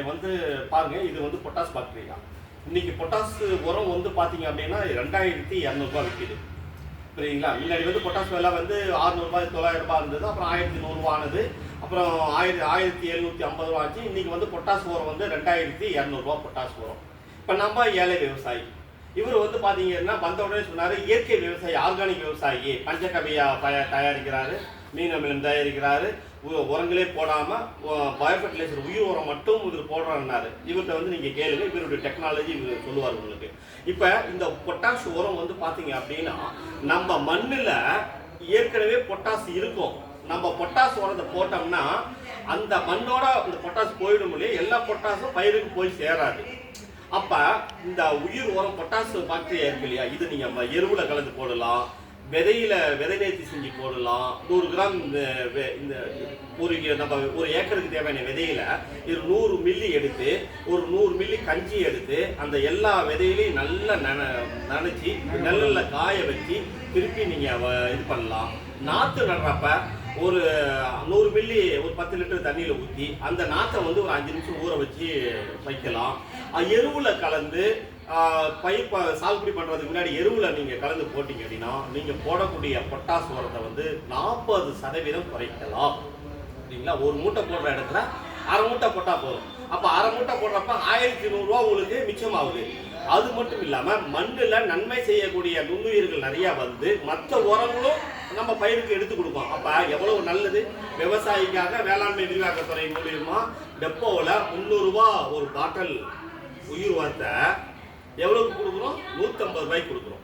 வந்து பாருங்க, இது வந்து பொட்டாஸ் பாக்டீரியா. இன்னைக்கு பொட்டாஸ் உரம் வந்து பாத்தீங்க அப்படின்னா 2200 விற்கிது. புரியுங்களா? முன்னாடி வந்து பொட்டாஸ் விலை வந்து 600 900 இருந்தது. அப்புறம் 1100 ஆனது. அப்புறம் 1750 ஆச்சு. இன்னைக்கு வந்து பொட்டாஸ் உரம் வந்து 2200 பொட்டாஸ் உரம். இப்போ நம்ம ஏழை விவசாயி, இவர் வந்து பாத்தீங்கன்னா வந்த உடனே சொன்னாரு, இயற்கை விவசாயி, ஆர்கானிக் விவசாயி, பஞ்சகவியா தயாரிக்கிறாரு, மீன் அமிலம் தயாரிக்கிறாரு, உரங்களே போடாம பயோஃபர்டிலைசர் உயிர் உரம் மட்டும் இவர் போடுறாருன்னாரு. இவர்கிட்ட வந்து நீங்க கேளுங்க, இவருடைய டெக்னாலஜி இவர் சொல்லுவார் உங்களுக்கு. இப்ப இந்த பொட்டாஷ் உரம் வந்து பாத்தீங்க அப்படின்னா நம்ம மண்ணுல ஏற்கனவே பொட்டாஸ் இருக்கும். நம்ம பொட்டாஸ் உரத்தை போட்டோம்னா அந்த மண்ணோட இந்த பொட்டாஸ் போயிடும் இல்லையா, எல்லா பொட்டாஸும் பயிருக்கு போய் சேராது. அப்ப இந்த உயிர் உரம் பொட்டாஸ் பாக்டீரியா இருக்கு இல்லையா, இது நீங்க எருவுல கலந்து போடலாம், விதையில விதை நேர்த்தி செஞ்சு போடலாம். 100 கிராம் இந்த நம்ம ஒரு ஏக்கருக்கு தேவையான விதையில இது 100 மில்லி எடுத்து, ஒரு 100 மில்லி கஞ்சி எடுத்து அந்த எல்லா விதையிலையும் நல்லா நனைச்சி நல்ல காய வச்சு திருப்பி நீங்க இது பண்ணலாம். நாற்று நடுறப்ப ஒரு 100 மில்லி ஒரு 10 லிட்டர் தண்ணியில் ஊற்றி அந்த நாற்றை வந்து ஒரு 5 நிமிஷம் ஊற வச்சு வைக்கலாம். எருவுல கலந்து பயிர் சாகுபடி பண்ணுறதுக்கு முன்னாடி எருவில் நீங்கள் கலந்து போட்டிங்க அப்படின்னா நீங்கள் போடக்கூடிய பொட்டாஸ் உரத்தை வந்து 40% குறைக்கலாம். சரிங்களா? ஒரு மூட்டை போடுற இடத்துல அரை மூட்டை போட்டால் போதும். அப்போ அரை மூட்டை போடுறப்ப 1100 உங்களுக்கு மிச்சமாகுது. அது மட்டும் இல்லாமல் மண்ணில் நன்மை செய்யக்கூடிய நுண்ணுயிர்கள் நிறையா வந்து மற்ற உரங்களும் நம்ம பயிருக்கு எடுத்து கொடுப்போம். அப்போ எவ்வளவு நல்லது. விவசாயிக்காக வேளாண்மை விரிவாக்கத்துறை மூலியமா டெப்போவில் 300 ரூபா ஒரு பாட்டில் உயிர் உரத்தை எவ்வளவுக்கு கொடுக்குறோம்? 150 ரூபாய்க்கு கொடுக்குறோம்,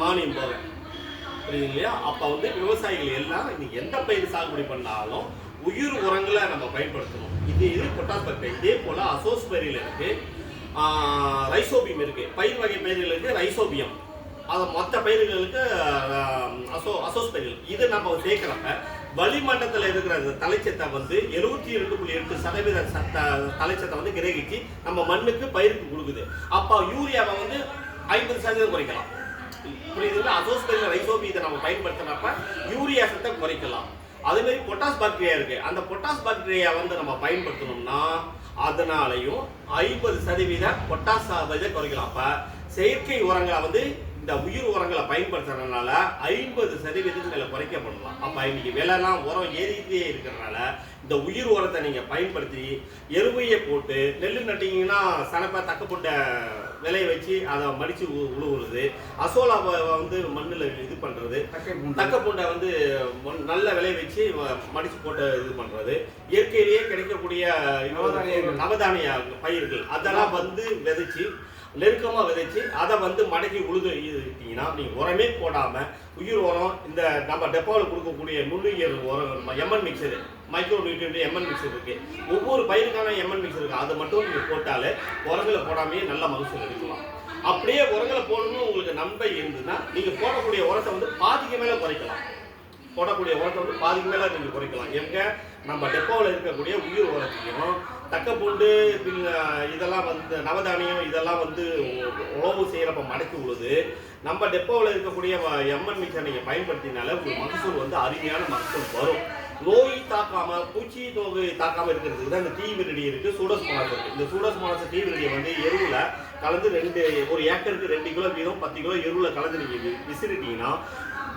மானியம் போக. புரியுது இல்லையா? அப்போ வந்து விவசாயிகள் எல்லாம் இன்னைக்கு எந்த பயிர் சாகுபடி பண்ணாலும் உயிர் உரங்களை நம்ம பயன்படுத்தணும். இது பொட்டாஸ் பாக்டீரியா. இதே போல அசோஸ்பெரியில் இருக்கு, ரைசோபியம் இருக்கு. பயிர் வகை பயிர்களுக்கு ரைசோபியம், அது மற்ற பயிர்களுக்கு அசோஸ்பெரில். இது நம்ம சேர்க்கிறப்ப வளிமண்டலத்தில் இருக்கிற தலைச்சத்தை வந்து 72.8% தலைச்சத்தை வந்து கிரகிச்சு நம்ம மண்ணுக்கு பயிருக்கு கொடுக்குது. அப்போ யூரியாவை வந்து 50% குறைக்கலாம். புரியுதுங்களா? அசோஸ்பெரில் ரைசோபியத்தை நம்ம பயன்படுத்தினப்ப யூரியா சத்தை குறைக்கலாம். அதே மாதிரி பொட்டாஸ் பாக்டீரியா இருக்கு. அந்த பொட்டாஸ் பாக்டீரியா வந்து நம்ம பயன்படுத்தணும்னா அதனாலையும் 50% பொட்டாஸ் குறைக்கலாம். அப்ப செயற்கை உரங்களை வந்து இந்த உயிர் உரங்களை பயன்படுத்துறதுனால 50% குறைக்க பண்ணலாம். அப்ப இன்னைக்கு விலைலாம் உரம் ஏறிக்கிட்டே இருக்கிறதுனால இந்த உயிர் உரத்தை நீங்க பயன்படுத்தி எருவையை போட்டு நெல் நட்டிங்கன்னா சனப்பா தக்கப்பட்ட விலையை வச்சு அதை மடிச்சு உழுவுறது, அசோலாவை வந்து மண்ணில் இது பண்றது, தக்கப்பூண்டை வந்து நல்ல விலையை வச்சு மடிச்சு போட்டு இது பண்றது, இயற்கையிலேயே கிடைக்கக்கூடிய நவதானிய பயிர்கள் அதெல்லாம் வந்து விதைச்சு நெருக்கமாக விதைச்சு அதை வந்து மடக்கி உழுதுட்டீங்கன்னா நீங்கள் உரமே போடாமல் உயிர் உரம் இந்த நம்ம டெப்போவில் கொடுக்கக்கூடிய நுண்ணுயிர் உரம் MN mixture, micro nutrient MN mixture இருக்கு. ஒவ்வொரு பயிருக்கான எம்என் மிக்சர் இருக்கு. அதை மட்டும் நீங்கள் போட்டாலே உரங்களை போடாமையே நல்ல மகசூல் எடுக்கலாம். அப்படியே உரங்களை போடணும்னு உங்களுக்கு நன்மை இருந்ததுன்னா நீங்கள் போடக்கூடிய உரத்தை வந்து பாதிக்கு மேலே குறைக்கலாம். போடக்கூடிய உரத்தை வந்து பாதிக்கு மேலே நீங்கள் குறைக்கலாம். எங்க நம்ம டெப்போவில் இருக்கக்கூடிய உயிர் உரத்தையும் தக்கப்பூண்டு இதெல்லாம் வந்து நவதானியம் இதெல்லாம் வந்து உழவு செய்கிறப்ப மடக்கி உழுது நம்ம டெப்போவில் இருக்கக்கூடிய எம்என் மிக்சர் நீங்கள் பயன்படுத்தினால உங்களுக்கு மகசூல் வந்து அருமையான மகசூல் வரும். நோய் தாக்காம, பூச்சி நோய் தாக்காம இருக்கிறதுக்கு தான் இந்த தீவிரடி இருக்கு, சூடோஸ்மோனாஸ் இருக்கு. இந்த சூடோஸ்மோனாஸ் தீவிரடியை வந்து எருவுல கலந்து ஒரு ஏக்கருக்கு 2 கிலோ வீதம் 10 கிலோ எருவுல கலந்து நீங்க விசிறிட்டீங்கன்னா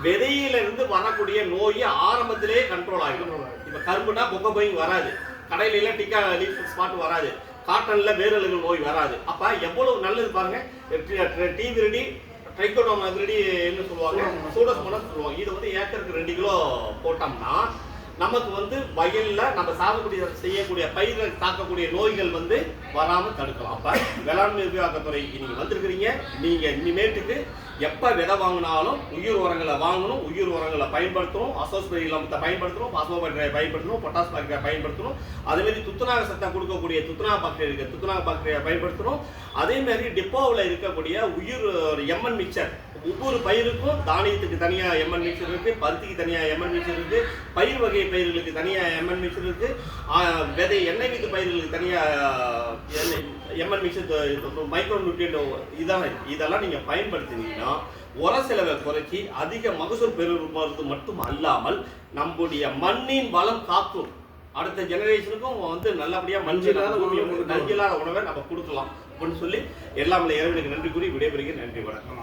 விதையில இருந்து வரக்கூடிய நோய் ஆரம்பத்திலேயே கண்ட்ரோல் ஆகிடும். இப்ப கரும்புனா பொக்க போய் வராது, கடையில டிக்கா லீஃப் ஸ்பாட் வராது, காட்டன்ல வேரல்கள் நோய் வராது. அப்ப எவ்வளவு நல்லது பாருங்க. டீவிரடி ட்ரைகோடர்மா விரிடி என்ன சொல்லுவாங்க, சூடோஸ்மோனாஸ் சொல்லுவாங்க. இது வந்து ஏக்கருக்கு 2 கிலோ போட்டோம்னா நமக்கு வந்து வயல்ல நம்ம சாகுபடி செய்யக்கூடிய பயிர்கள் தாக்கக்கூடிய நோய்கள் வந்து வராம தடுக்கலாம். அப்ப வேளாண்மை விரிவாக்கத்துறைக்கு நீங்க வந்திருக்கிறீங்க. நீங்க இனிமேட்டுக்கு எப்ப விதை வாங்கினாலும் உயிர் உரங்களை வாங்கணும், உயிர் உரங்களை பயன்படுத்தணும், அசோஸ்பெரியில் பயன்படுத்தணும், பாஸ்போபாக்டீரியா பயன்படுத்தணும், பொட்டாஸ் பாக்டீரியா பயன்படுத்தணும். அதே மாதிரி துத்தநாக சத்தை கொடுக்கக்கூடிய துத்தநாக பாக்டீரியா பயன்படுத்தணும். அதே மாதிரி டிப்போவில் இருக்கக்கூடிய உயிர் எம்என் மிக்சர், ஒவ்வொரு பயிருக்கும் தானியத்துக்கு தனியா எம்என் மிக்சர் இருக்கு, பருத்திக்கு தனியா எம்என் மிக்சர் இருக்கு, பயிர் வகை பயிர்களுக்கு தனியா எம்என் மிக்சர் இருக்கு, விதை எண்ணெய் வித்து பயிர்களுக்கு தனியா எம்என் மிக்சர், மைக்ரோ நியூட்ரியன்ட் இதெல்லாம் நீங்க பயன்படுத்தினீங்கன்னா உர செலவை குறைச்சி அதிக மகசூல் பெறுவது மட்டும் அல்லாமல் நம்முடைய மண்ணின் வளம் காக்கும். அடுத்த ஜெனரேஷனுக்கும் வந்து நல்லபடியா நஞ்சில்லாத உணவை நம்ம கொடுக்கலாம் அப்படின்னு சொல்லி எல்லாம் இறைவனுக்கு நன்றி கூறி விடைபெறுகிறேன். நன்றி, வணக்கம்.